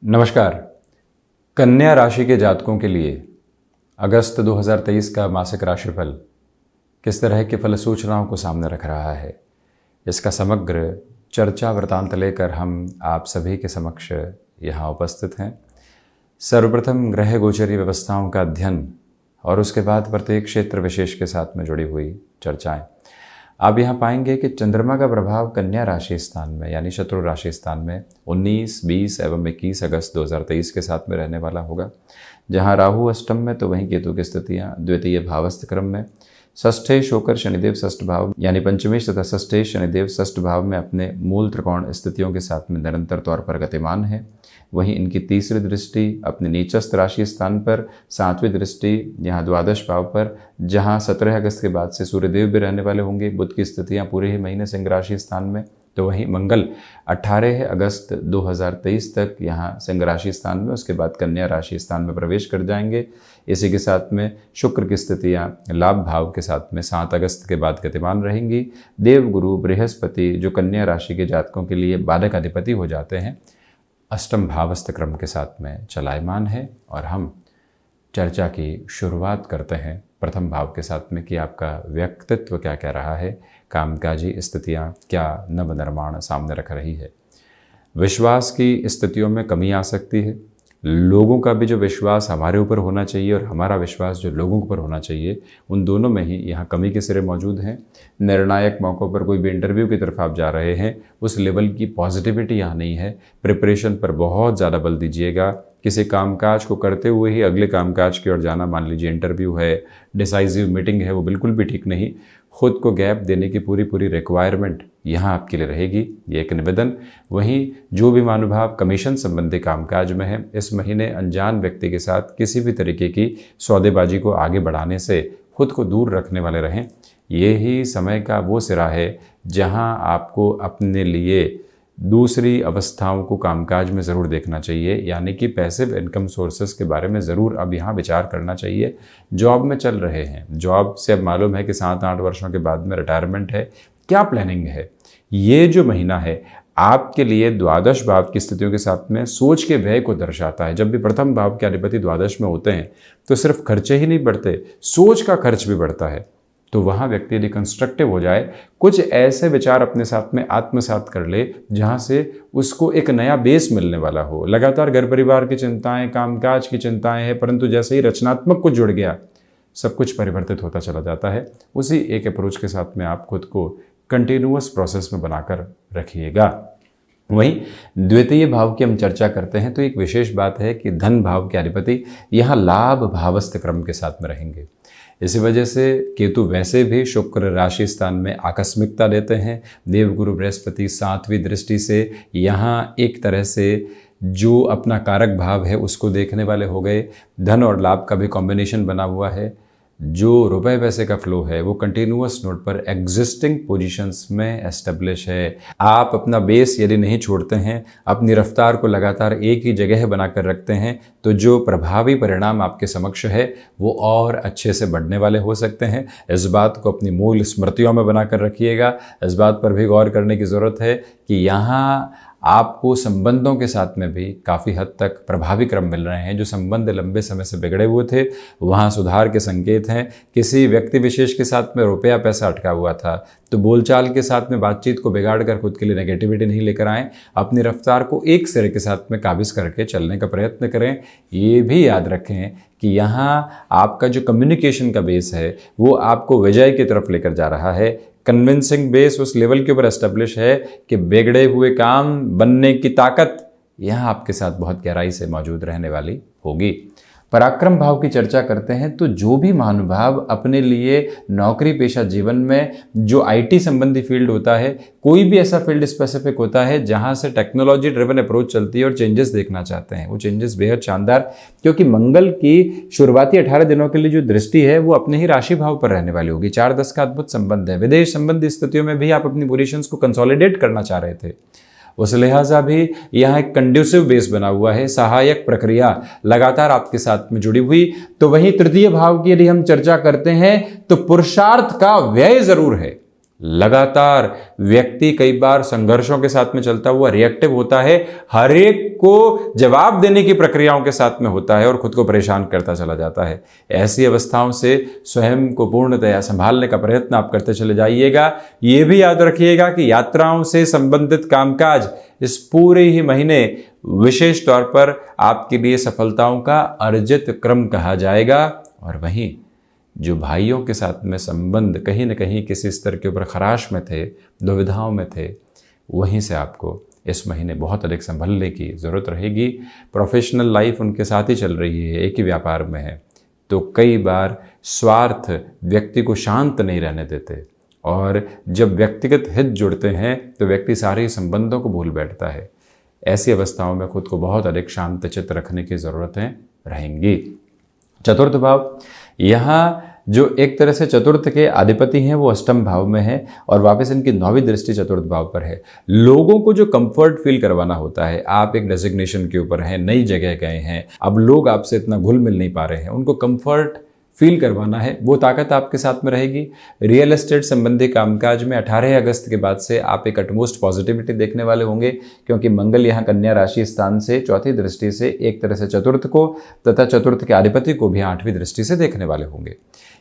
नमस्कार। कन्या राशि के जातकों के लिए अगस्त 2023 का मासिक राशिफल किस तरह की फल सूचनाओं को सामने रख रहा है, इसका समग्र चर्चा वृतांत लेकर हम आप सभी के समक्ष यहाँ उपस्थित हैं। सर्वप्रथम ग्रह गोचरी व्यवस्थाओं का अध्ययन और उसके बाद प्रत्येक क्षेत्र विशेष के साथ में जुड़ी हुई चर्चाएं। आप यहाँ पाएंगे कि चंद्रमा का प्रभाव कन्या राशि स्थान में यानी शत्रु राशि स्थान में 19, 20 एवं 21 अगस्त 2023 के साथ में रहने वाला होगा। जहाँ राहु अष्टम में तो वहीं केतु की स्थितियाँ द्वितीय भावस्थ क्रम में। षष्ठेश होकर शनिदेव षष्ठ भाव यानी पंचमेश तथा षष्ठेश शनिदेव षष्ठ भाव में अपने मूल त्रिकोण स्थितियों के साथ में निरंतर तौर पर गतिमान है। वहीं इनकी तीसरी दृष्टि अपने नीचस्थ राशि स्थान पर, सातवीं दृष्टि यहाँ द्वादश भाव पर, जहाँ 17 अगस्त के बाद से सूर्यदेव भी रहने वाले होंगे। बुध की स्थितियाँ पूरे ही महीने सिंह राशि स्थान में, तो वहीं मंगल 18 अगस्त 2023 तक यहाँ सिंह राशि स्थान में, उसके बाद कन्या राशि स्थान में प्रवेश कर जाएंगे। इसी के साथ में शुक्र की स्थितियाँ लाभ भाव के साथ में 7 अगस्त के बाद गतिमान रहेंगी। देवगुरु बृहस्पति जो कन्या राशि के जातकों के लिए बाधक अधिपति हो जाते हैं, अष्टम भावस्थ क्रम के साथ में चलायमान है। और हम चर्चा की शुरुआत करते हैं प्रथम भाव के साथ में कि आपका व्यक्तित्व क्या कह रहा है, कामकाजी स्थितियाँ क्या नव निर्माण सामने रख रही है। विश्वास की स्थितियों में कमी आ सकती है। लोगों का भी जो विश्वास हमारे ऊपर होना चाहिए और हमारा विश्वास जो लोगों के ऊपर होना चाहिए, उन दोनों में ही यहाँ कमी के सिरे मौजूद हैं। निर्णायक मौक़ों पर कोई भी इंटरव्यू की तरफ आप जा रहे हैं, उस लेवल की पॉजिटिविटी यहाँ नहीं है। प्रिपरेशन पर बहुत ज़्यादा बल दीजिएगा। किसी कामकाज को करते हुए ही अगले कामकाज की ओर जाना, मान लीजिए इंटरव्यू है, डिसाइसिव मीटिंग है, वो बिल्कुल भी ठीक नहीं। खुद को गैप देने की पूरी रिक्वायरमेंट यहाँ आपके लिए रहेगी, ये एक निवेदन। वहीं जो भी महानुभाव कमीशन संबंधी कामकाज में है, इस महीने अनजान व्यक्ति के साथ किसी भी तरीके की सौदेबाजी को आगे बढ़ाने से खुद को दूर रखने वाले रहें। ये ही समय का वो सिरा है जहाँ आपको अपने लिए दूसरी अवस्थाओं को कामकाज में ज़रूर देखना चाहिए, यानी कि पैसिव इनकम सोर्सेस के बारे में ज़रूर अब यहाँ विचार करना चाहिए। जॉब में चल रहे हैं, जॉब से अब मालूम है कि 7-8 वर्षों के बाद में रिटायरमेंट है, क्या प्लानिंग है। ये जो महीना है आपके लिए द्वादश भाव की स्थितियों के साथ में सोच के व्यय को दर्शाता है। जब भी प्रथम भाव के अधिपति द्वादश में होते हैं तो सिर्फ खर्चे ही नहीं बढ़ते, सोच का खर्च भी बढ़ता है। तो वहाँ व्यक्ति यदि कंस्ट्रक्टिव हो जाए, कुछ ऐसे विचार अपने साथ में आत्मसात कर ले जहाँ से उसको एक नया बेस मिलने वाला हो। लगातार घर परिवार की चिंताएं, कामकाज की चिंताएं हैं, परंतु जैसे ही रचनात्मक कुछ जुड़ गया, सब कुछ परिवर्तित होता चला जाता है। उसी एक अप्रोच के साथ में आप खुद को कंटिन्यूअस प्रोसेस में बनाकर रखिएगा। वहीं द्वितीय भाव की हम चर्चा करते हैं तो एक विशेष बात है कि धन भाव के अधिपति यहाँ लाभ भावस्थ क्रम के साथ में रहेंगे। इसी वजह से केतु वैसे भी शुक्र राशि स्थान में आकस्मिकता देते हैं। देवगुरु बृहस्पति 7वीं दृष्टि से यहाँ एक तरह से जो अपना कारक भाव है उसको देखने वाले हो गए। धन और लाभ का भी कॉम्बिनेशन बना हुआ है। जो रुपए पैसे का फ्लो है वो कंटिन्यूअस नोट पर एग्जिस्टिंग पोजीशंस में एस्टेब्लिश है। आप अपना बेस यदि नहीं छोड़ते हैं, अपनी रफ्तार को लगातार एक ही जगह बनाकर रखते हैं, तो जो प्रभावी परिणाम आपके समक्ष है वो और अच्छे से बढ़ने वाले हो सकते हैं। इस बात को अपनी मूल स्मृतियों में बनाकर रखिएगा। इस बात पर भी गौर करने की ज़रूरत है कि यहाँ आपको संबंधों के साथ में भी काफ़ी हद तक प्रभावी क्रम मिल रहे हैं। जो संबंध लंबे समय से बिगड़े हुए थे वहाँ सुधार के संकेत हैं। किसी व्यक्ति विशेष के साथ में रुपया पैसा अटका हुआ था तो बोलचाल के साथ में बातचीत को बिगाड़ कर खुद के लिए नेगेटिविटी नहीं लेकर आएँ। अपनी रफ्तार को एक सिरे के साथ में काबिज करके चलने का प्रयत्न करें। ये भी याद रखें कि यहाँ आपका जो कम्युनिकेशन का बेस है वो आपको विजय की तरफ लेकर जा रहा है। कन्विंसिंग बेस उस लेवल के ऊपर एस्टेब्लिश है कि बिगड़े हुए काम बनने की ताकत यहाँ आपके साथ बहुत गहराई से मौजूद रहने वाली होगी। पराक्रम भाव की चर्चा करते हैं तो जो भी महानुभाव अपने लिए नौकरी पेशा जीवन में जो आईटी संबंधी फील्ड होता है, कोई भी ऐसा फील्ड स्पेसिफिक होता है जहां से टेक्नोलॉजी ड्रिवन अप्रोच चलती है और चेंजेस देखना चाहते हैं, वो चेंजेस बेहद शानदार, क्योंकि मंगल की शुरुआती 18 दिनों के लिए जो दृष्टि है वो अपने ही राशि भाव पर रहने वाली होगी। 4-10 का अद्भुत संबंध है। विदेश संबंधी स्थितियों में भी आप अपनी पोजीशंस को कंसोलिडेट करना चाह रहे थे, उस लिहाजा भी यहाँ एक कंड्यूसिव बेस बना हुआ है। सहायक प्रक्रिया लगातार आपके साथ में जुड़ी हुई। तो वहीं तृतीय भाव की यदि हम चर्चा करते हैं तो पुरुषार्थ का व्यय जरूर है। लगातार व्यक्ति कई बार संघर्षों के साथ में चलता हुआ रिएक्टिव होता है, हर एक को जवाब देने की प्रक्रियाओं के साथ में होता है और खुद को परेशान करता चला जाता है। ऐसी अवस्थाओं से स्वयं को पूर्णतया संभालने का प्रयत्न आप करते चले जाइएगा। ये भी याद रखिएगा कि यात्राओं से संबंधित कामकाज इस पूरे ही महीने विशेष तौर पर आपके लिए सफलताओं का अर्जित क्रम कहा जाएगा। और वहीं जो भाइयों के साथ में संबंध कहीं न कहीं किसी स्तर के ऊपर खराश में थे, दुविधाओं में थे, वहीं से आपको इस महीने बहुत अधिक संभलने की ज़रूरत रहेगी। प्रोफेशनल लाइफ उनके साथ ही चल रही है, एक ही व्यापार में है, तो कई बार स्वार्थ व्यक्ति को शांत नहीं रहने देते और जब व्यक्तिगत हित जुड़ते हैं तो व्यक्ति सारे संबंधों को भूल बैठता है। ऐसी अवस्थाओं में खुद को बहुत अधिक शांत चित्त रखने की ज़रूरतें रहेंगी। चतुर्थ भाव, यहाँ जो एक तरह से चतुर्थ के अधिपति हैं वो अष्टम भाव में है और वापस इनकी 9वीं दृष्टि चतुर्थ भाव पर है। लोगों को जो कंफर्ट फील करवाना होता है, आप एक डेजिग्नेशन के ऊपर हैं, नई जगह गए हैं, अब लोग आपसे इतना घुल मिल नहीं पा रहे हैं, उनको कंफर्ट फील करवाना है, वो ताकत आपके साथ में रहेगी। रियल एस्टेट संबंधी कामकाज में 18 अगस्त के बाद से आप एक अटमोस्ट पॉजिटिविटी देखने वाले होंगे, क्योंकि मंगल यहाँ कन्या राशि स्थान से चौथी दृष्टि से एक तरह से चतुर्थ को तथा चतुर्थ के अधिपति को भी 8वीं दृष्टि से देखने वाले होंगे।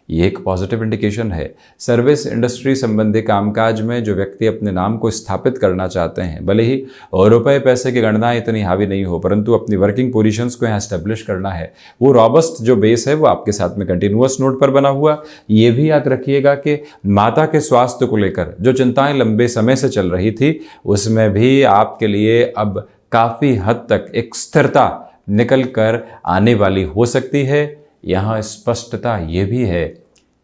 ये एक पॉजिटिव इंडिकेशन है। सर्विस इंडस्ट्री संबंधी कामकाज में जो व्यक्ति अपने नाम को स्थापित करना चाहते हैं, भले ही रुपए पैसे की गणना इतनी हावी नहीं हो, परंतु अपनी वर्किंग पोजीशंस को यहाँ एस्टेब्लिश करना है, वो रॉबस्ट जो बेस है वो आपके साथ में कंटिन्यूअस नोट पर बना हुआ। ये भी याद रखिएगा कि माता के स्वास्थ्य को लेकर जो चिंताएं लंबे समय से चल रही थी, उसमें भी आपके लिए अब काफ़ी हद तक एक स्थिरता निकल कर आने वाली हो सकती है। यहाँ स्पष्टता ये भी है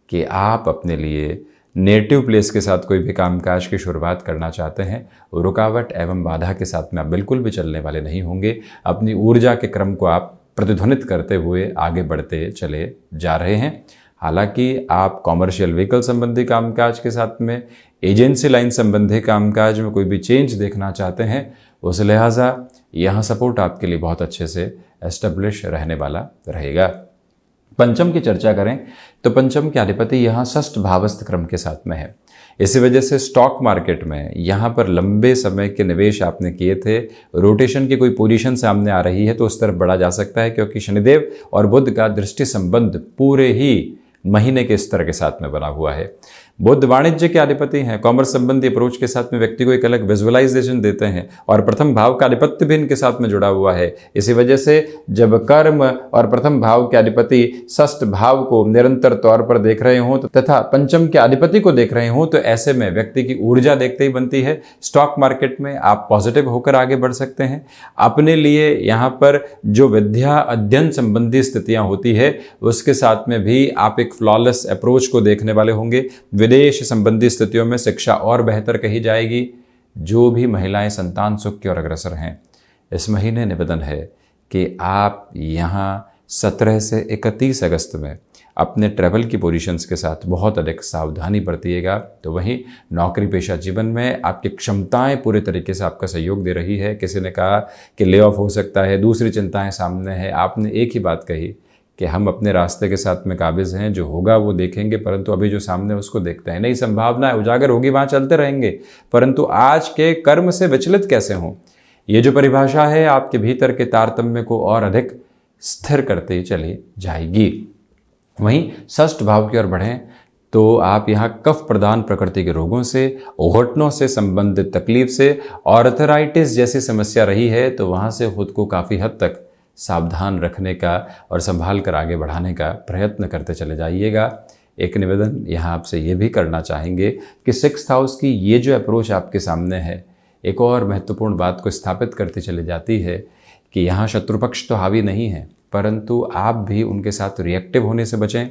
कि आप अपने लिए नेटिव प्लेस के साथ कोई भी कामकाज की शुरुआत करना चाहते हैं, रुकावट एवं बाधा के साथ में आप बिल्कुल भी चलने वाले नहीं होंगे। अपनी ऊर्जा के क्रम को आप प्रतिध्वनित करते हुए आगे बढ़ते चले जा रहे हैं। हालांकि आप कॉमर्शियल व्हीकल संबंधी कामकाज के साथ में एजेंसी लाइन संबंधी कामकाज में कोई भी चेंज देखना चाहते हैं, उस लिहाजा यहाँ सपोर्ट आपके लिए बहुत अच्छे से एस्टेब्लिश रहने वाला रहेगा। पंचम की चर्चा करें तो पंचम के अधिपति यहाँ षष्ठ भावस्थ क्रम के साथ में है। इसी वजह से स्टॉक मार्केट में यहाँ पर लंबे समय के निवेश आपने किए थे, रोटेशन की कोई पोजीशन सामने आ रही है तो उस तरफ बढ़ा जा सकता है, क्योंकि शनिदेव और बुध का दृष्टि संबंध पूरे ही महीने के स्तर के साथ में बना हुआ है। बुध वाणिज्य के अधिपति हैं, कॉमर्स संबंधी अप्रोच के साथ में व्यक्ति को एक अलग विजुअलाइजेशन देते हैं और प्रथम भाव का अधिपत्य भी इनके साथ में जुड़ा हुआ है। इसी वजह से जब कर्म और प्रथम भाव के अधिपति षष्ठ भाव को निरंतर तौर पर देख रहे हों तथा पंचम के अधिपति को देख रहे हों, तो ऐसे में व्यक्ति की ऊर्जा देखते ही बनती है। स्टॉक मार्केट में आप पॉजिटिव होकर आगे बढ़ सकते हैं। अपने लिए यहाँ पर जो विद्या अध्ययन संबंधी स्थितियाँ होती है उसके साथ में भी आप एक फ्लॉलेस अप्रोच को देखने वाले होंगे। विदेश संबंधी स्थितियों में शिक्षा और बेहतर कही जाएगी। जो भी महिलाएं संतान सुख की ओर अग्रसर हैं, इस महीने निवेदन है कि आप यहाँ 17 से 31 अगस्त में अपने ट्रैवल की पोजीशंस के साथ बहुत अधिक सावधानी बरतिएगा। तो वहीं नौकरी पेशा जीवन में आपकी क्षमताएं पूरे तरीके से आपका सहयोग दे रही है। किसी ने कहा कि ले ऑफ हो सकता है, दूसरी चिंताएं सामने है, आपने एक ही बात कही कि हम अपने रास्ते के साथ में काबिज हैं, जो होगा वो देखेंगे, परंतु अभी जो सामने उसको देखते हैं। नई संभावनाएं उजागर होगी, वहाँ चलते रहेंगे, परंतु आज के कर्म से विचलित कैसे हों, ये जो परिभाषा है आपके भीतर के तारतम्य को और अधिक स्थिर करते चली जाएगी। वहीं षष्ठ भाव की ओर बढ़ें तो आप यहाँ कफ प्रदान प्रकृति के रोगों से, घुटनों से संबंधित तकलीफ से, आर्थराइटिस जैसी समस्या रही है तो वहाँ से खुद को काफ़ी हद तक सावधान रखने का और संभाल कर आगे बढ़ाने का प्रयत्न करते चले जाइएगा। एक निवेदन यहाँ आपसे ये भी करना चाहेंगे कि 6th हाउस की ये जो अप्रोच आपके सामने है, एक और महत्वपूर्ण बात को स्थापित करती चली जाती है कि यहाँ शत्रुपक्ष तो हावी नहीं है, परंतु आप भी उनके साथ रिएक्टिव होने से बचें।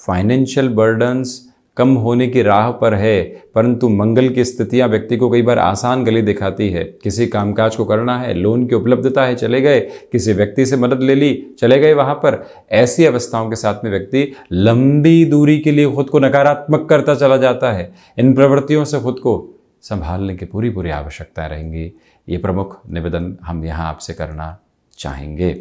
फाइनेंशियल बर्डन्स कम होने की राह पर है, परंतु मंगल की स्थितियां व्यक्ति को कई बार आसान गली दिखाती है। किसी कामकाज को करना है, लोन की उपलब्धता है, चले गए, किसी व्यक्ति से मदद ले ली, चले गए वहां पर। ऐसी अवस्थाओं के साथ में व्यक्ति लंबी दूरी के लिए खुद को नकारात्मक करता चला जाता है। इन प्रवृत्तियों से खुद को संभालने की पूरी आवश्यकता रहेंगी। ये प्रमुख निवेदन हम यहाँ आपसे करना चाहेंगे।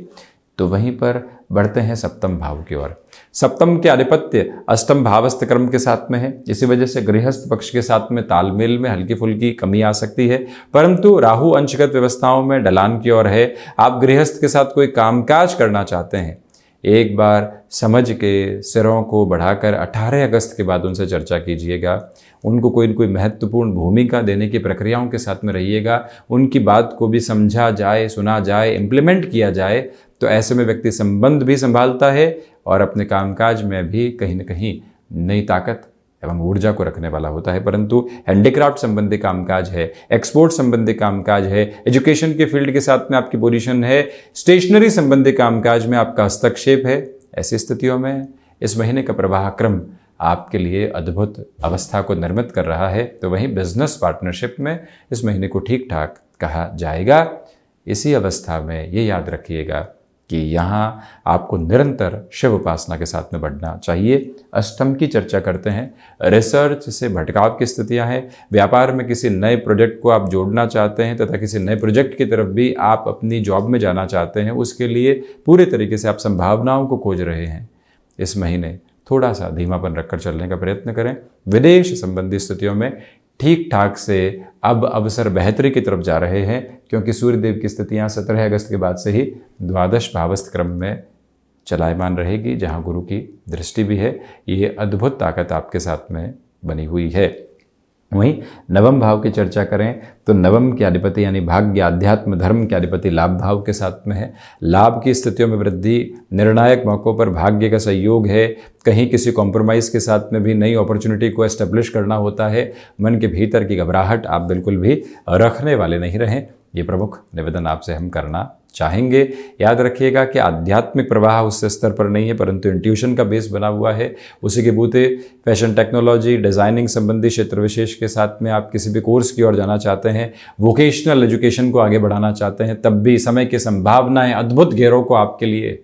तो वहीं पर बढ़ते हैं सप्तम भाव की ओर। सप्तम के आधिपत्य अष्टम भावस्थ क्रम के साथ में है, इसी वजह से गृहस्थ पक्ष के साथ में तालमेल में हल्की फुल्की कमी आ सकती है, परंतु राहु अंशगत व्यवस्थाओं में ढलान की ओर है। आप गृहस्थ के साथ कोई कामकाज करना चाहते हैं, एक बार समझ के सिरों को बढ़ाकर 18 अगस्त के बाद उनसे चर्चा कीजिएगा। उनको कोई न कोई महत्वपूर्ण भूमिका देने की प्रक्रियाओं के साथ में रहिएगा। उनकी बात को भी समझा जाए, सुना जाए, इम्प्लीमेंट किया जाए, तो ऐसे में व्यक्ति संबंध भी संभालता है और अपने कामकाज में भी कहीं न कहीं नई ताकत एवं ऊर्जा को रखने वाला होता है। परंतु हैंडीक्राफ्ट संबंधी कामकाज है, एक्सपोर्ट संबंधी कामकाज है, एजुकेशन के फील्ड के साथ में आपकी पोजीशन है, स्टेशनरी संबंधी कामकाज में आपका हस्तक्षेप है, ऐसी स्थितियों में इस महीने का प्रवाह क्रम आपके लिए अद्भुत अवस्था को निर्मित कर रहा है। तो वहीं बिजनेस पार्टनरशिप में इस महीने को ठीक ठाक कहा जाएगा। इसी अवस्था में ये याद रखिएगा कि यहाँ आपको निरंतर शिव उपासना के साथ में बढ़ना चाहिए। अष्टम की चर्चा करते हैं, रिसर्च से भटकाव की स्थितियाँ हैं, व्यापार में किसी नए प्रोजेक्ट को आप जोड़ना चाहते हैं तथा किसी नए प्रोजेक्ट की तरफ भी आप अपनी जॉब में जाना चाहते हैं, उसके लिए पूरे तरीके से आप संभावनाओं को खोज रहे हैं। इस महीने थोड़ा सा धीमापन रखकर चलने का प्रयत्न करें। विदेश संबंधी स्थितियों में ठीक ठाक से अब अवसर बेहतरी की तरफ जा रहे हैं, क्योंकि सूर्यदेव की स्थितियां 17 अगस्त के बाद से ही द्वादश भावस्थ क्रम में चलायमान रहेगी, जहां गुरु की दृष्टि भी है। ये अद्भुत ताकत आपके साथ में बनी हुई है। वहीं नवम भाव की चर्चा करें तो नवम के अधिपति यानी भाग्य, अध्यात्म, धर्म के अधिपति लाभ भाव के साथ में है। लाभ की स्थितियों में वृद्धि, निर्णायक मौक़ों पर भाग्य का सहयोग है। कहीं किसी कॉम्प्रोमाइज़ के साथ में भी नई अपॉर्चुनिटी को एस्टेब्लिश करना होता है। मन के भीतर की घबराहट आप बिल्कुल भी रखने वाले नहीं रहें, ये प्रमुख निवेदन आपसे हम करना चाहेंगे। याद रखिएगा कि आध्यात्मिक प्रवाह उस स्तर पर नहीं है, परंतु इंट्यूशन का बेस बना हुआ है। उसी के बूते फैशन, टेक्नोलॉजी, डिज़ाइनिंग संबंधी क्षेत्र विशेष के साथ में आप किसी भी कोर्स की ओर जाना चाहते हैं, वोकेशनल एजुकेशन को आगे बढ़ाना चाहते हैं, तब भी समय की संभावनाएं अद्भुत घेरों को आपके लिए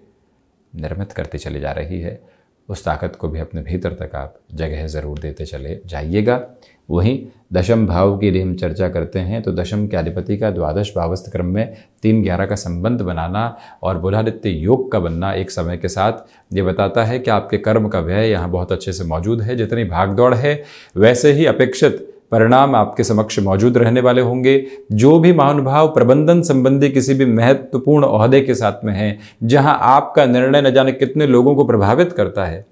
निर्मित करती चली जा रही है। उस ताकत को भी अपने भीतर तक आप जगह ज़रूर देते चले जाइएगा। वहीं दशम भाव की यदि हम चर्चा करते हैं तो दशम के अधिपति का द्वादश भावस्थ क्रम में 3-11 का संबंध बनाना और बुधादित्य योग का बनना एक समय के साथ ये बताता है कि आपके कर्म का व्यय यहाँ बहुत अच्छे से मौजूद है। जितनी भागदौड़ है वैसे ही अपेक्षित परिणाम आपके समक्ष मौजूद रहने वाले होंगे। जो भी महानुभाव प्रबंधन संबंधी किसी भी महत्वपूर्ण ओहदे के साथ में हैं, जहां आपका निर्णय न जाने कितने लोगों को प्रभावित करता है,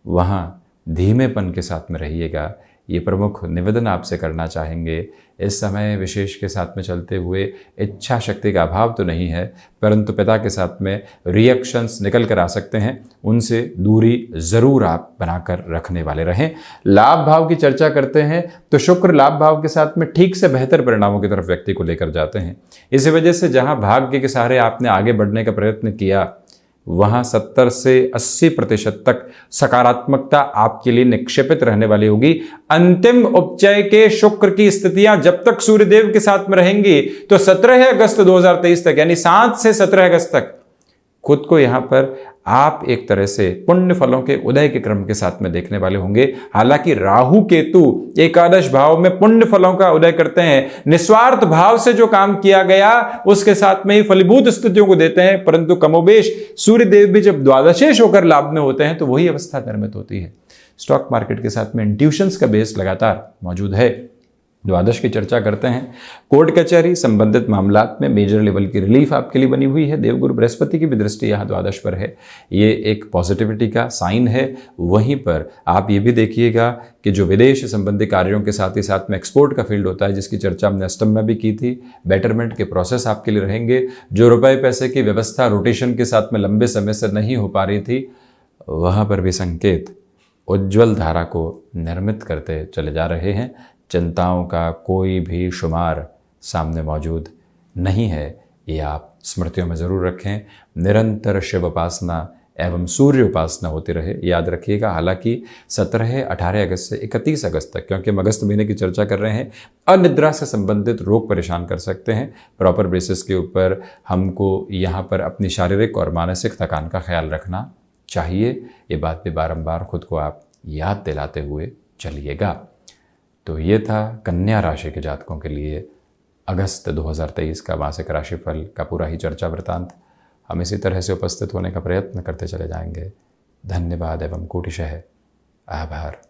वहां धीमेपन के साथ में रहिएगा। ये प्रमुख निवेदन आपसे करना चाहेंगे। इस समय विशेष के साथ में चलते हुए इच्छा शक्ति का अभाव तो नहीं है, परंतु पिता के साथ में रिएक्शंस निकल कर आ सकते हैं, उनसे दूरी ज़रूर आप बनाकर रखने वाले रहें। लाभ भाव की चर्चा करते हैं तो शुक्र लाभ भाव के साथ में ठीक से बेहतर परिणामों की तरफ व्यक्ति को लेकर जाते हैं। इसी वजह से जहाँ भाग्य के सहारे आपने आगे बढ़ने का प्रयत्न किया, वहाँ 70 से 80% तक सकारात्मकता आपके लिए निक्षेपित रहने वाली होगी। अंतिम उपचय के शुक्र की स्थितियां जब तक सूर्यदेव के साथ में रहेंगी तो 17 अगस्त 2023 तक, यानी 7 से 17 अगस्त तक खुद को यहाँ पर आप एक तरह से पुण्य फलों के उदय के क्रम के साथ में देखने वाले होंगे। हालांकि राहु केतु एकादश भाव में पुण्य फलों का उदय करते हैं, निस्वार्थ भाव से जो काम किया गया उसके साथ में ही फलीभूत स्थितियों को देते हैं, परंतु कमोबेश सूर्यदेव भी जब द्वादशेश होकर लाभ में होते हैं तो वही अवस्था निर्मित होती है। स्टॉक मार्केट के साथ में इंट्यूशंस का बेस लगातार मौजूद है। द्वादश की चर्चा करते हैं। कोर्ट कचहरी संबंधित मामलात में मेजर लेवल की रिलीफ आपके लिए बनी हुई है। देवगुरु बृहस्पति की भी दृष्टि यहाँ द्वादश पर है, ये एक पॉजिटिविटी का साइन है। वहीं पर आप ये भी देखिएगा कि जो विदेश संबंधी कार्यों के साथ ही साथ में एक्सपोर्ट का फील्ड होता है, जिसकी चर्चा हमने अष्टम में भी की थी, बेटरमेंट के प्रोसेस आपके लिए रहेंगे। जो रुपए पैसे की व्यवस्था रोटेशन के साथ में लंबे समय से नहीं हो पा रही थी, वहाँ पर भी संकेत उज्ज्वल धारा को निर्मित करते चले जा रहे हैं। चिंताओं का कोई भी शुमार सामने मौजूद नहीं है, ये आप स्मृतियों में ज़रूर रखें। निरंतर शिव उपासना एवं सूर्य उपासना होती रहे, याद रखिएगा। हालांकि 17-18 अगस्त से 31 अगस्त तक, क्योंकि हम अगस्त महीने की चर्चा कर रहे हैं, अनिद्रा से संबंधित रोग परेशान कर सकते हैं। प्रॉपर बेसिस के ऊपर हमको यहाँ पर अपनी शारीरिक और मानसिक थकान का ख्याल रखना चाहिए। ये बात भी बारंबार खुद को आप याद दिलाते हुए चलिएगा। तो ये था कन्या राशि के जातकों के लिए अगस्त 2023 का मासिक राशिफल का पूरा ही चर्चा वृतांत। हम इसी तरह से उपस्थित होने का प्रयत्न करते चले जाएंगे। धन्यवाद एवं कोटिशः आभार।